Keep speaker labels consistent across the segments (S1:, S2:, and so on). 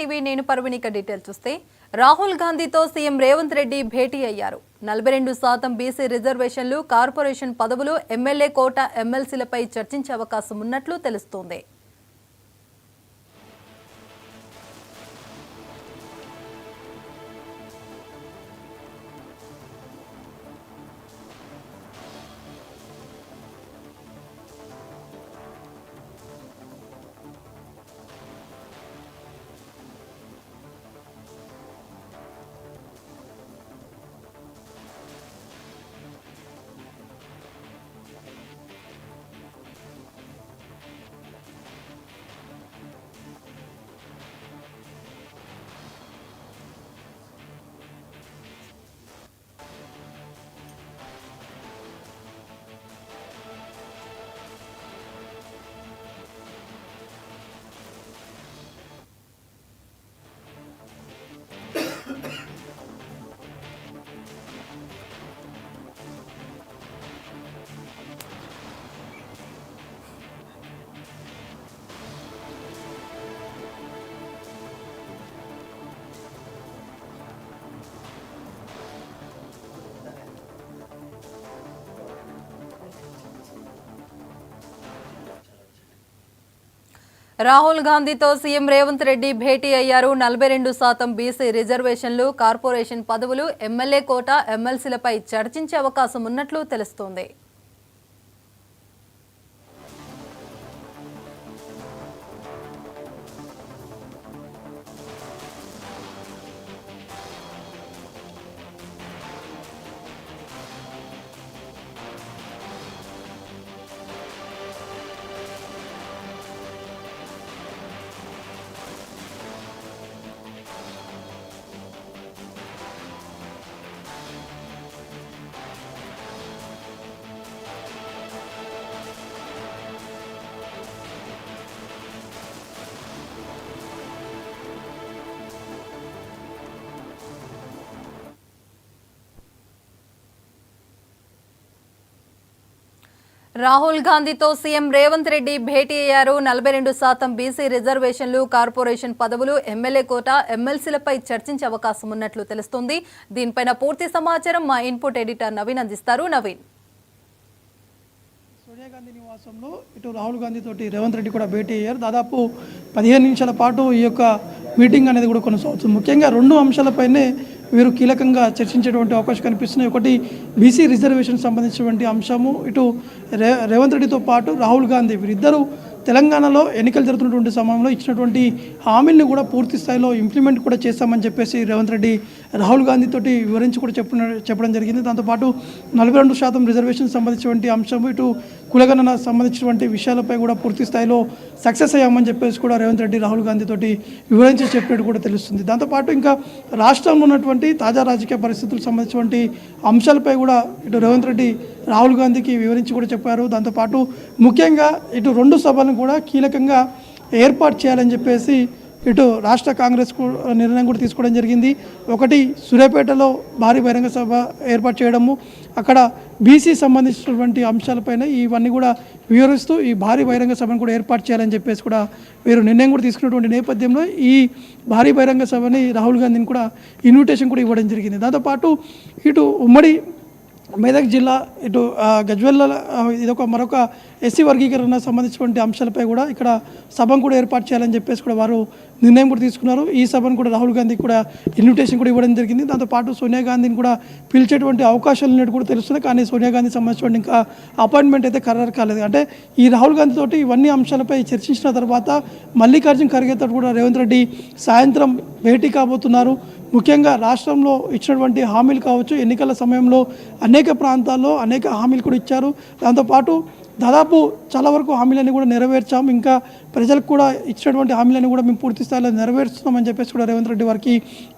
S1: TV నేను పర్వణిక details చూస్తే రాహుల్ గాంధీతో సీఎం రేవంత్ రెడ్డి భేటీ అయ్యారు. 42% బీసీ రిజర్వేషన్లు, కార్పొరేషన్ పదవులు, ఎమ్మెల్యే కోటా, ఎమ్మెల్సీలపై చర్చించే అవకాశం ఉన్నట్లు తెలుస్తోంది. రాహుల్ గాంధీతో సీఎం రేవంత్ రెడ్డి భేటీ అయ్యారు. 42% బీసీ రిజర్వేషన్లు, కార్పొరేషన్ పదవులు, ఎమ్మెల్యే కోటా, ఎమ్మెల్సీలపై చర్చించే అవకాశం ఉన్నట్లు తెలుస్తోంది. రాహుల్ గాంధీతో సీఎం రేవంత్ రెడ్డి భేటీ అయ్యారు. 42% బీసీ రిజర్వేషన్లు, కార్పొరేషన్ పదవులు, ఎమ్మెల్యే కోటా, ఎమ్మెల్సీలపై చర్చించే అవకాశం ఉన్నట్లు తెలుస్తోంది. దీనిపైన పూర్తి సమాచారం మా ఇన్పుట్ ఎడిటర్ నవీన్ అందిస్తారు. నవీన్,
S2: సోనియా గాంధీ నివాసంలో ఇటు రాహుల్ గాంధీ తోటి రేవంత్ రెడ్డి కూడా భేటీ అయ్యారు. దాదాపు 15 నిమిషాల పాటు ఈ యొక్క మీటింగ్ అనేది కూడా కొనసాగుతుంది. ముఖ్యంగా 2 అంశాలపైనే వీరు కీలకంగా చర్చించేటువంటి అవకాశం కనిపిస్తున్నాయి. ఒకటి బీసీ రిజర్వేషన్ సంబంధించినటువంటి అంశము, ఇటు రేవంత్ రెడ్డితో పాటు రాహుల్ గాంధీ వీరిద్దరూ తెలంగాణలో ఎన్నికలు జరుగుతున్నటువంటి సమయంలో ఇచ్చినటువంటి హామీల్ని కూడా పూర్తి స్థాయిలో ఇంప్లిమెంట్ కూడా చేస్తామని చెప్పేసి రేవంత్ రెడ్డి రాహుల్ గాంధీ తోటి వివరించి కూడా చెప్పడం జరిగింది. దాంతోపాటు 42% రిజర్వేషన్ సంబంధించినటువంటి అంశం, ఇటు కులగణన సంబంధించినటువంటి విషయాలపై కూడా పూర్తి స్థాయిలో సక్సెస్ అయ్యామని చెప్పేసి కూడా రేవంత్ రెడ్డి రాహుల్ గాంధీ తోటి వివరించి చెప్పినట్టు కూడా తెలుస్తుంది. దాంతోపాటు ఇంకా రాష్ట్రంలో ఉన్నటువంటి తాజా రాజకీయ పరిస్థితులకు సంబంధించినటువంటి అంశాలపై కూడా ఇటు రేవంత్ రెడ్డి రాహుల్ గాంధీకి వివరించి కూడా చెప్పారు. దాంతోపాటు ముఖ్యంగా ఇటు 2 సభలను కూడా కీలకంగా ఏర్పాటు చేయాలని చెప్పేసి ఇటు రాష్ట్ర కాంగ్రెస్ నిర్ణయం కూడా తీసుకోవడం జరిగింది. ఒకటి సూర్యాపేటలో భారీ బహిరంగ సభ ఏర్పాటు చేయడము, అక్కడ బీసీ సంబంధించినటువంటి అంశాలపైన ఇవన్నీ కూడా వివరిస్తూ ఈ భారీ బహిరంగ సభను కూడా ఏర్పాటు చేయాలని చెప్పేసి కూడా వీరు నిర్ణయం కూడా తీసుకున్నటువంటి నేపథ్యంలో ఈ భారీ బహిరంగ సభని రాహుల్ గాంధీని కూడా ఇన్విటేషన్ కూడా ఇవ్వడం జరిగింది. దాంతోపాటు ఇటు ఉమ్మడి మెదక్ జిల్లా, ఇటు గజ్వెల్ల ఇదొక మరొక ఎస్సీ వర్గీకరణ సంబంధించినటువంటి అంశాలపై కూడా ఇక్కడ సభను కూడా ఏర్పాటు చేయాలని చెప్పేసి కూడా వారు నిర్ణయం కూడా తీసుకున్నారు. ఈ సభను కూడా రాహుల్ గాంధీకి కూడా ఇన్విటేషన్ కూడా ఇవ్వడం జరిగింది. దాంతోపాటు సోనియా గాంధీని కూడా పిలిచేటువంటి అవకాశాలు ఉన్నట్టు కూడా తెలుస్తుంది. కానీ సోనియా గాంధీ సంబంధించిన ఇంకా అపాయింట్మెంట్ అయితే ఖరారు కాలేదు. అంటే ఈ రాహుల్ గాంధీ తోటి ఇవన్నీ అంశాలపై చర్చించిన తర్వాత మల్లికార్జున ఖర్గేతో కూడా రేవంత్ రెడ్డి సాయంత్రం భేటీ కాబోతున్నారు. ముఖ్యంగా రాష్ట్రంలో ఇచ్చినటువంటి హామీలు కావచ్చు, ఎన్నికల సమయంలో అనేక ప్రాంతాల్లో అనేక హామీలు కూడా ఇచ్చారు. దాంతోపాటు దాదాపు చాలా వరకు హామీలన్నీ కూడా నెరవేర్చాము, ఇంకా ప్రజలకు కూడా ఇచ్చినటువంటి హామీలన్నీ కూడా మేము పూర్తి స్థాయిలో నెరవేరుస్తున్నామని చెప్పేసి కూడా రేవంత్ రెడ్డి వారికి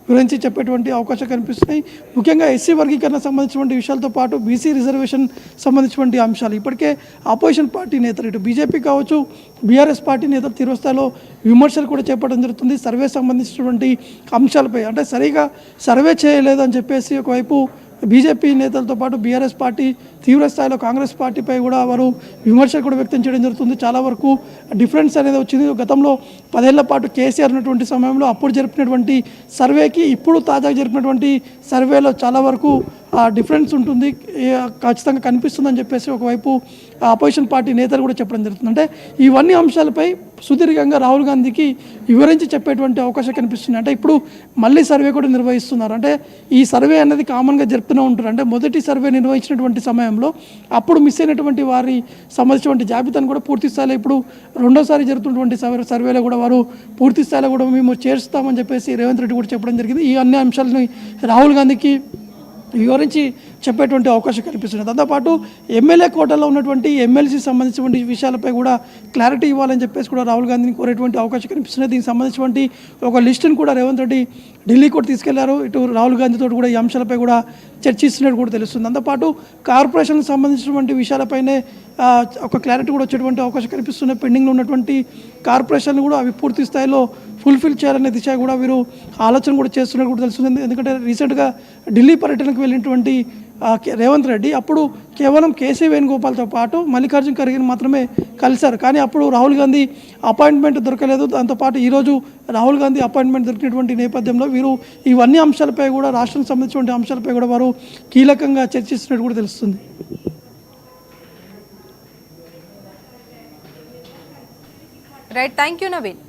S2: వివరించి చెప్పేటువంటి అవకాశాలు కనిపిస్తున్నాయి. ముఖ్యంగా ఎస్సీ వర్గీకరణ సంబంధించినటువంటి విషయాలతో పాటు బీసీ రిజర్వేషన్ సంబంధించినటువంటి అంశాలు ఇప్పటికే అపోజిషన్ పార్టీ నేతలు, ఇటు బీజేపీ కావచ్చు, బీఆర్ఎస్ పార్టీ నేతలు తీవ్రస్థాయిలో విమర్శలు కూడా చేపట్టడం జరుగుతుంది. సర్వే సంబంధించినటువంటి అంశాలపై, అంటే సరిగా సర్వే చేయలేదని చెప్పేసి ఒకవైపు బీజేపీ నేతలతో పాటు బీఆర్ఎస్ పార్టీ తీవ్ర స్థాయిలో కాంగ్రెస్ పార్టీపై కూడా వారు విమర్శలు కూడా వ్యక్తం చేయడం జరుగుతుంది. చాలా వరకు డిఫరెన్స్ అనేది వచ్చింది. గతంలో 10 ఏళ్ల పాటు కేసీఆర్ ఉన్నటువంటి సమయంలో అప్పుడు జరిపినటువంటి సర్వేకి ఇప్పుడు తాజాగా జరిపినటువంటి సర్వేలో చాలా వరకు డిఫరెన్స్ ఉంటుంది, ఖచ్చితంగా కనిపిస్తుందని చెప్పేసి ఒకవైపు అపోజిషన్ పార్టీ నేతలు కూడా చెప్పడం జరుగుతుంది. అంటే ఇవన్నీ అంశాలపై సుదీర్ఘంగా రాహుల్ గాంధీకి వివరించి చెప్పేటువంటి అవకాశం కనిపిస్తుంది. అంటే ఇప్పుడు మళ్ళీ సర్వే కూడా నిర్వహిస్తున్నారు. అంటే ఈ సర్వే అనేది కామన్గా జరుపుతూనే ఉంటారు. అంటే మొదటి సర్వే నిర్వహించినటువంటి సమయంలో అప్పుడు మిస్ అయినటువంటి వారి సంబంధించినటువంటి జాబితాను కూడా పూర్తి స్థాయిలో ఇప్పుడు రెండోసారి జరుగుతున్నటువంటి సర్వేలో కూడా వారు పూర్తి స్థాయిలో కూడా మేము చేరుస్తామని చెప్పేసి రేవంత్ రెడ్డి కూడా చెప్పడం జరిగింది. ఈ అన్ని అంశాలని రాహుల్ గాంధీకి వివరించి చెప్పేటువంటి అవకాశం కనిపిస్తుంది. దాంతోపాటు ఎమ్మెల్యే కోటాలో ఉన్నటువంటి ఎమ్మెల్సీ సంబంధించినటువంటి విషయాలపై కూడా క్లారిటీ ఇవ్వాలని చెప్పేసి కూడా రాహుల్ గాంధీని కోరేటువంటి అవకాశం కనిపిస్తుంది. దీనికి సంబంధించినటువంటి ఒక లిస్టును కూడా రేవంత్ రెడ్డి ఢిల్లీ కూడా తీసుకెళ్లారు. ఇటు రాహుల్ గాంధీతో కూడా ఈ అంశాలపై కూడా చర్చిస్తున్నట్టు కూడా తెలుస్తుంది. దాంతోపాటు కార్పొరేషన్కి సంబంధించినటువంటి విషయాలపైనే ఒక క్లారిటీ కూడా వచ్చేటువంటి అవకాశం కనిపిస్తున్నాయి. పెండింగ్లో ఉన్నటువంటి కార్పొరేషన్లు కూడా అవి పూర్తి స్థాయిలో ఫుల్ఫిల్ చేయాలనే దిశ కూడా వీరు ఆలోచన కూడా చేస్తున్నట్టు కూడా తెలుస్తుంది. ఎందుకంటే రీసెంట్గా ఢిల్లీ పర్యటనకు వెళ్ళినటువంటి రేవంత్ రెడ్డి అప్పుడు కేవలం కేసీ వేణుగోపాల్తో పాటు మల్లికార్జున ఖర్గేని మాత్రమే కలిశారు. కానీ అప్పుడు రాహుల్ గాంధీ అపాయింట్మెంట్ దొరకలేదు. దాంతోపాటు ఈరోజు రాహుల్ గాంధీ అపాయింట్మెంట్ దొరికినటువంటి నేపథ్యంలో వీరు ఇవన్నీ అంశాలపై కూడా రాష్ట్రానికి సంబంధించినటువంటి అంశాలపై కూడా వారు కీలకంగా చర్చిస్తున్నట్టు కూడా తెలుస్తుంది.
S1: Right, thank you Naveen.